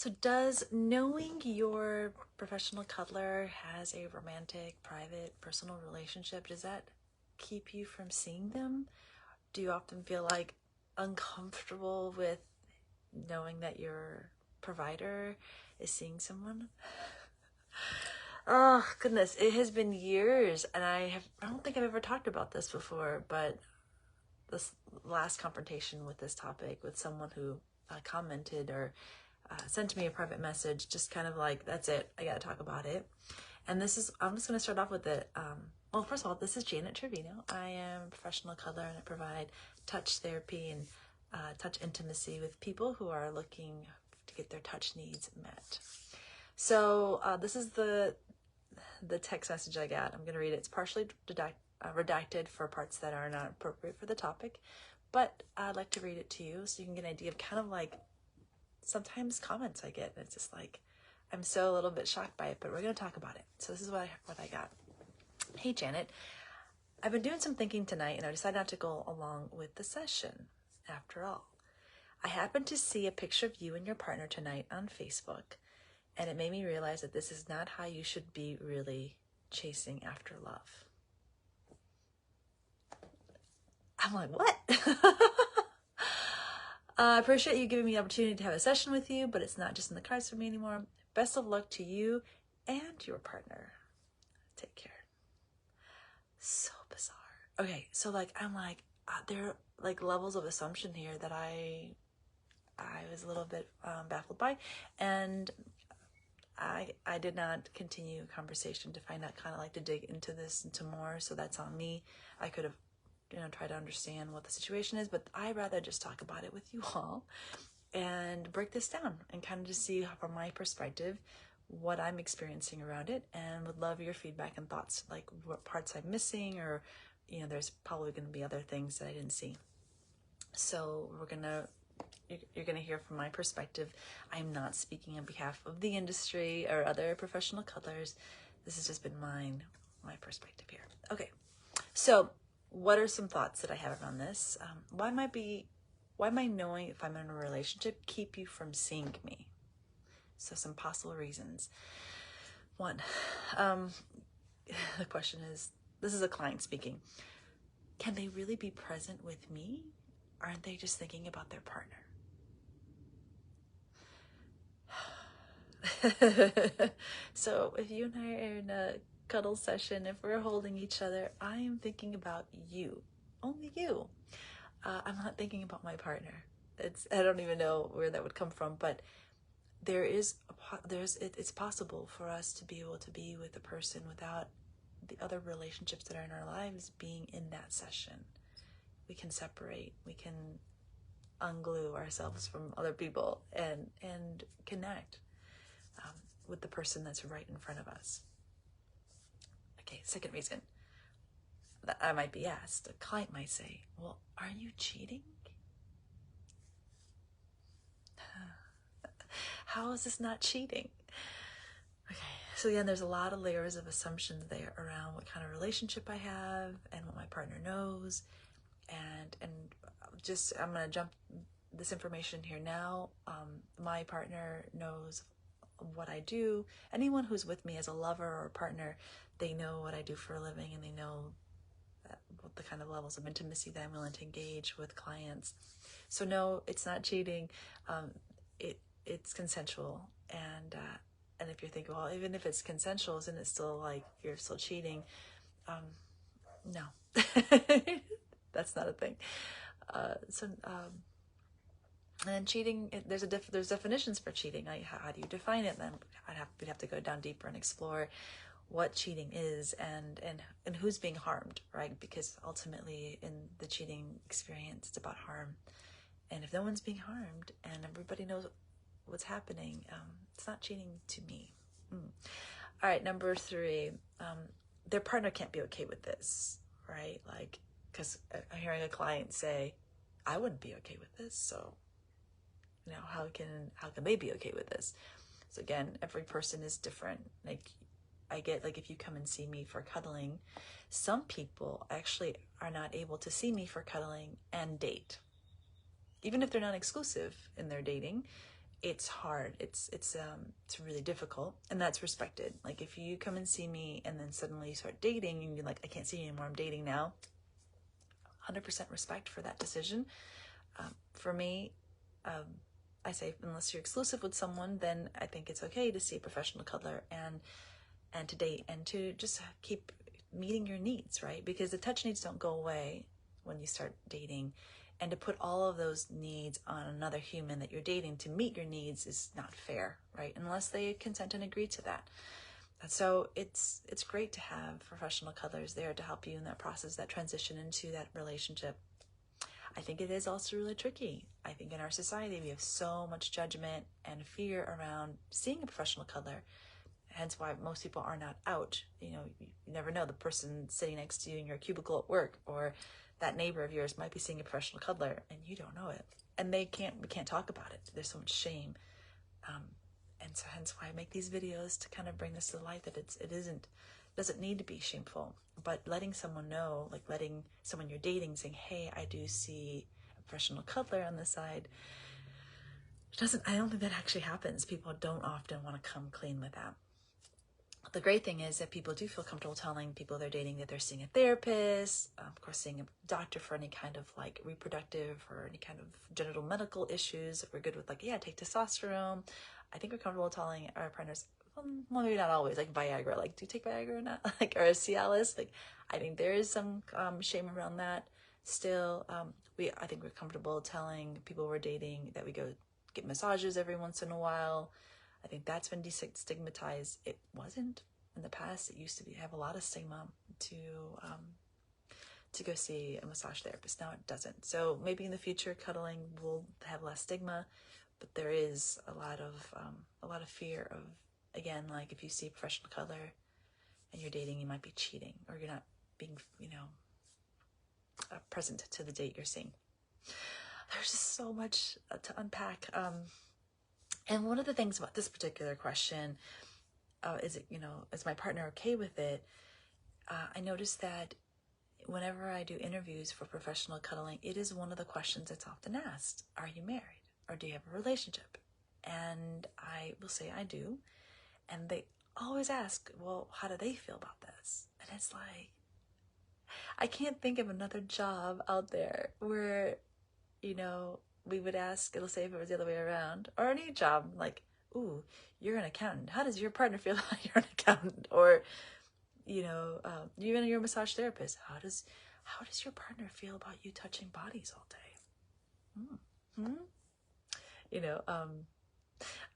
So does knowing your professional cuddler has a romantic, private, personal relationship, does that keep you from seeing them? Do you often feel like uncomfortable with knowing that your provider is seeing someone? Oh goodness, it has been years and I don't think I've ever talked about this before, but this last confrontation with this topic with someone who commented or sent me a private message, just kind of like, that's it, I gotta talk about it. And I'm just gonna start off with it. Well, first of all, this is Janet Trevino. I am a professional cuddler and I provide touch therapy and touch intimacy with people who are looking to get their touch needs met. So this is the text message I got. I'm gonna read it. It's partially redacted for parts that are not appropriate for the topic, but I'd like to read it to you so you can get an idea of kind of like sometimes comments I get, and it's just like, I'm so a little bit shocked by it, but we're going to talk about it. So this is what I got. Hey, Janet, I've been doing some thinking tonight, and I decided not to go along with the session. After all, I happened to see a picture of you and your partner tonight on Facebook, and it made me realize that this is not how you should be really chasing after love. I'm like, what? I appreciate you giving me the opportunity to have a session with you, but it's not just in the cards for me anymore. Best of luck to you and your partner. Take care. So bizarre. Okay, so like I'm like there are like levels of assumption here that I was a little bit baffled by, and I did not continue conversation to find out, kind of like to dig into this into more. So that's on me. I could have try to understand what the situation is, but I'd rather just talk about it with you all and break this down and kind of just see from my perspective what I'm experiencing around it, and would love your feedback and thoughts, like what parts I'm missing, or there's probably going to be other things that I didn't see. So you're gonna hear from my perspective. I'm not speaking on behalf of the industry or other professional cuddlers. This has just been my perspective here. Okay, so what are some thoughts that I have around this? Why might knowing if I'm in a relationship keep you from seeing me? So some possible reasons. One, the question is, this is a client speaking. Can they really be present with me? Or aren't they just thinking about their partner? So if you and I are in a cuddle session, if we're holding each other, I am thinking about you, only you. I'm not thinking about my partner. I don't even know where that would come from, but it's possible for us to be able to be with a person without the other relationships that are in our lives being in that session. We can separate, we can unglue ourselves from other people and connect with the person that's right in front of us. Okay, second reason that I might be asked, a client might say, well, are you cheating? How is this not cheating? Okay, so again, there's a lot of layers of assumptions there around what kind of relationship I have and what my partner knows. And just, I'm going to jump this information here now. My partner knows what I do. Anyone who's with me as a lover or a partner, they know what I do for a living, and they know what the kind of levels of intimacy that I'm willing to engage with clients. So no, it's not cheating. It's consensual, and if you're thinking, well, even if it's consensual, isn't it still like you're still cheating? No, that's not a thing. And cheating, there's definitions for cheating. Like, how do you define it? Then we'd have to go down deeper and explore what cheating is and who's being harmed, right? Because ultimately in the cheating experience, it's about harm. And if no one's being harmed and everybody knows what's happening, it's not cheating to me. All right, number 3, their partner can't be okay with this, right? Like, because I'm hearing a client say, I wouldn't be okay with this, so how can they be okay with this? So again, every person is different. Like, I get, like, if you come and see me for cuddling, some people actually are not able to see me for cuddling and date. Even if they're not exclusive in their dating, it's hard. It's really difficult, and that's respected. Like if you come and see me and then suddenly you start dating and you're like, I can't see you anymore, I'm dating now. 100% respect for that decision. For me, I say unless you're exclusive with someone, then I think it's okay to see a professional cuddler and to date and to just keep meeting your needs, right? Because the touch needs don't go away when you start dating, and to put all of those needs on another human that you're dating to meet your needs is not fair, right? Unless they consent and agree to that. And so it's great to have professional cuddlers there to help you in that process, that transition into that relationship. I think it is also really tricky. I think in our society we have so much judgment and fear around seeing a professional cuddler. Hence why most people are not out. You know, you never know, the person sitting next to you in your cubicle at work or that neighbor of yours might be seeing a professional cuddler and you don't know it. And we can't talk about it. There's so much shame. And so hence why I make these videos, to kind of bring this to light, that it doesn't need to be shameful, but letting someone know, like letting someone you're dating saying, hey, I do see a professional cuddler on the side. I don't think that actually happens. People don't often want to come clean with that. The great thing is that people do feel comfortable telling people they're dating that they're seeing a therapist, of course, seeing a doctor for any kind of like reproductive or any kind of genital medical issues. If we're good with like, yeah, take testosterone. I think we're comfortable telling our partners, well, maybe not always, like Viagra, like, do you take Viagra or not? Like, or a Cialis? Like, I think there is some shame around that still. I think we're comfortable telling people we're dating that we go get massages every once in a while. I think that's been destigmatized. It wasn't in the past. It used to have a lot of stigma to go see a massage therapist. Now it doesn't. So maybe in the future, cuddling will have less stigma, but there is a lot of fear of, again, like if you see a professional cuddler and you're dating, you might be cheating or you're not being, present to the date you're seeing. There's just so much to unpack. And one of the things about this particular question is my partner okay with it? I noticed that whenever I do interviews for professional cuddling, it is one of the questions that's often asked. Are you married? Or do you have a relationship? And I will say I do. And they always ask, well, how do they feel about this? And it's like, I can't think of another job out there where, we would ask, let's say if it was the other way around, or any job, like, ooh, you're an accountant. How does your partner feel about you're an accountant? Or, even you're a massage therapist. How does your partner feel about you touching bodies all day?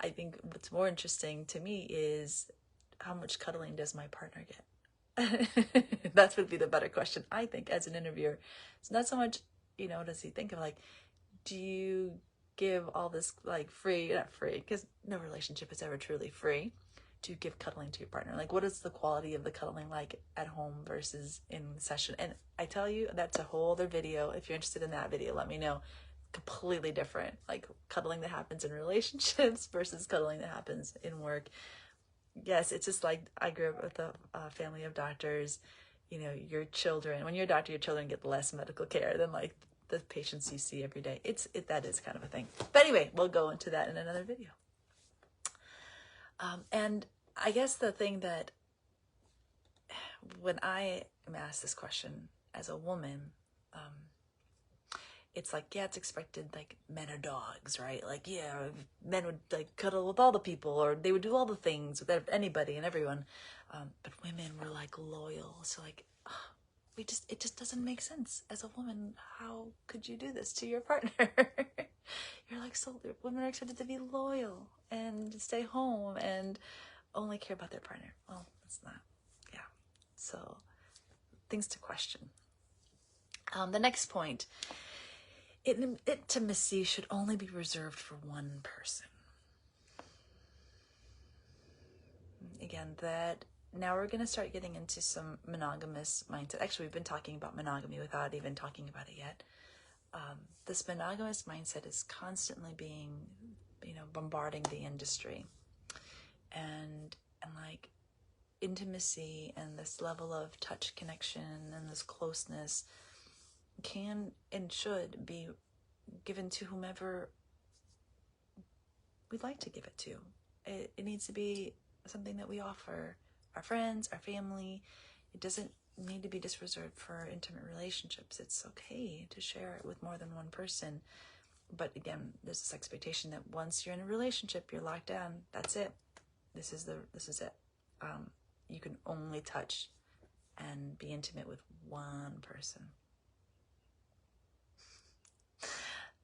I think what's more interesting to me is how much cuddling does my partner get? That would be the better question, I think, as an interviewer. It's not so much, does he think of like, do you give all this like not free, because no relationship is ever truly free. Do you give cuddling to your partner? Like, what is the quality of the cuddling like at home versus in session? And I tell you, that's a whole other video. If you're interested in that video, let me know. Completely different, like cuddling that happens in relationships versus cuddling that happens in work. Yes, it's just like I grew up with a family of doctors. Your children, when you're a doctor, your children get less medical care than like the patients you see every day. That is kind of a thing. But anyway, we'll go into that in another video. And I guess the thing that when I am asked this question as a woman, it's like, yeah, it's expected, like men are dogs, right? Like, yeah, men would like cuddle with all the people, or they would do all the things with anybody and everyone. But women were like loyal. So like, it just doesn't make sense. As a woman, how could you do this to your partner? You're like, so women are expected to be loyal and stay home and only care about their partner. Well, it's not. Yeah. So things to question. The next point, intimacy should only be reserved for one person. Again, now we're going to start getting into some monogamous mindset. Actually, we've been talking about monogamy without even talking about it yet. This monogamous mindset is constantly being, bombarding the industry. And like intimacy and this level of touch connection and this closeness can and should be given to whomever we'd like to give it to. It needs to be something that we offer our friends, our family. It doesn't need to be just reserved for intimate relationships. It's okay to share it with more than one person. But again, there's this expectation that once you're in a relationship, you're locked down. That's it. This is it. You can only touch and be intimate with one person.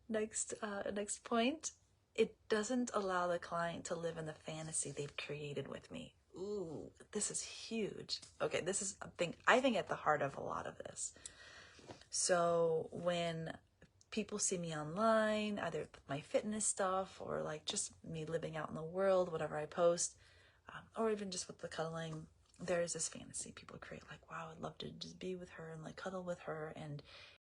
Next point. It doesn't allow the client to live in the fantasy they've created with me. Ooh, this is huge. Okay, this is a thing I think at the heart of a lot of this. So when people see me online, either my fitness stuff or like just me living out in the world, whatever I post, or even just with the cuddling, there is this fantasy people create, like, wow, I'd love to just be with her and like cuddle with her, and